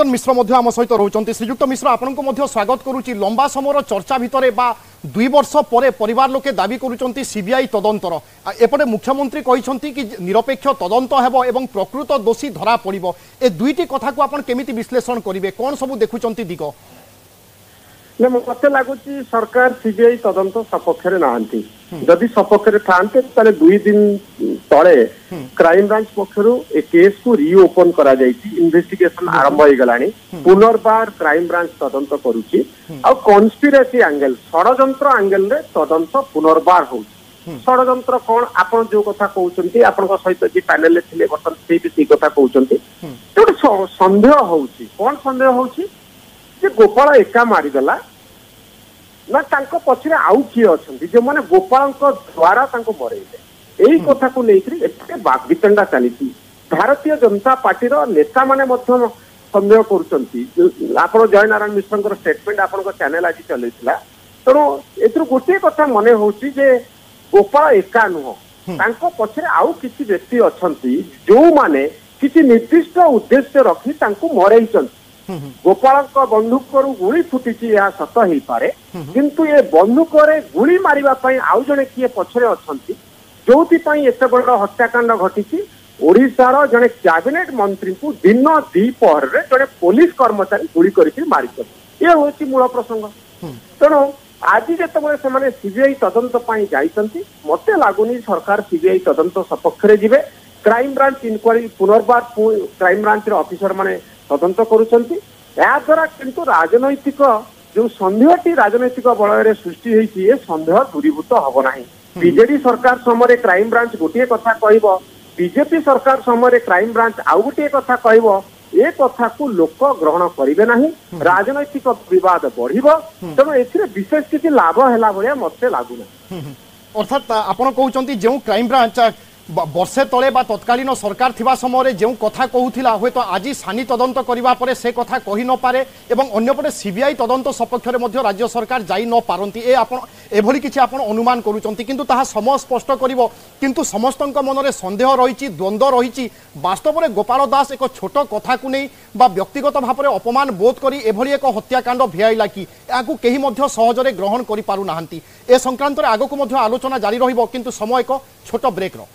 केतन मिश्र आम सहित रोचंती। श्रीजुक्त मिश्र आपन को स्वागत करुच्ची। लंबा समय चर्चा भितर 2 वर्ष पर परिवार लोके दाबी करुच्चंती सीबीआई तदंतर। एपटे मुख्यमंत्री कहते कि निरपेक्ष तदंत हेबो एवं प्रकृत दोषी धरा पड़िबो। ए दुईटी कथा को आपन केमिति विश्लेषण करिवे? कोन सब देखुचंती दिग? मत लगुच सरकार सीबीआई तदंत सपक्ष नहांती। जदि सपक्ष था 2 दिन तले क्राइम ब्रांच पक्षर ए केस को रिओपन करा जायछि। इन्वेस्टिगेशन आरंभ हो गलानी। पुनर्बार क्राइम ब्रांच तदंत करुछि। आ कन्स्पिरेसी एंगल षडयंत्र एंगल रे तदंत पुनर्बार होछि। षडयंत्र कोन आपण जो कथा कहउछन्ती आपण को सहित जे पैनल ले थिले बर्तन से भी कथा कहउछन्ती। तो संदेह होछि। कोन संदेह होछि जे गोपाल एका मारिगला ना तांको पछरे आउ किए अछन्ती जे माने गोपाल को द्वारा तांको मरेइले। एही कथा को लेकरी एते बागवितंडा चलीछि। भारतीय जनता पार्टी रो नेता माने मध्य संदेह करूछन्ती। आपण जय नारायण मिश्रଙ୍କର स्टेटमेंट आपण को चैनल आज चलैतिला। तरो एतरो गोटे कथा मने होछि जे गोपाल एका नुह तांको पछरे आउ किछि व्यक्ति अछन्ती जो माने किछि निर्दिष्ट उद्देश्य रखी तांको मरेइछन्ती। गोपाल बंदूक गुली फुटी यह सत हो पारे किंतु ये बंदूक गुली मारिबा पई आउ जने किए पछरे अछंती जोथि पई एते बड़ हत्याकांड घटी। ओडिशार जने कैबिनेट मंत्री को दिन द्विपहर रे जने पुलिस कर्मचारी गुली करके मारिछ। ये होची मूल प्रसंग। तेणु आज जेतबे से माने सीबीआई तदंत पई जाइछंती मते लागुनी सरकार सीबीआई तदंत सपक्ष रे जिवे। क्राइम ब्रांच इंक्वारी पुनर्बार क्राइम ब्रांच रे ऑफिसर माने तदंत करुछंती। या द्वारा किंतु राजनैतिक जो संदेहटी राजनैतिक बलय सृष्टि होती है संदेह दूरीभूत हब नाही। बीजेडी सरकार समय क्राइम ब्रांच गोटे कथा कहब, बीजेपी सरकार समय क्राइम ब्रांच आउ गोटे कथा कहब। ए कथा को लोक ग्रहण करेंगे नहीं। राजनैतिक विवाद बढ़िबो। तेणु एथिरे विशेष किसी लाभ हैला भलिया मते लागुना। अर्थात आपण कहउचंती जो क्राइम ब्रांच वर्षे तले तत्कालीन सरकार थिबा समय जो कथा कहूला हे तो आज सानी तदंत करबा परे से कथा कहि न पारे एवं अन्यपटे सीबीआई तदंत सपक्ष रे राज्य सरकार जाई न पारंती। ए आपण एभली किछि आपण अनुमान करूचंती किंतु ताहा समय स्पष्ट करिवो। किंतु समस्तक मनरे संदेह रहिछि, द्वंद्व रहिछि। वास्तव में गोपाल दास एक छोट कथा को नहीं बा व्यक्तिगत भाव में अपमान बोध करी एभली एक हत्याकांड भिआइला कि याकू केही मध्य सहजरे ग्रहण करि पारु नाहंती। ए संक्रांत रे आगो को मध्य आलोचना जारी रहिबो किंतु समय एक छोट ब्रेक रो।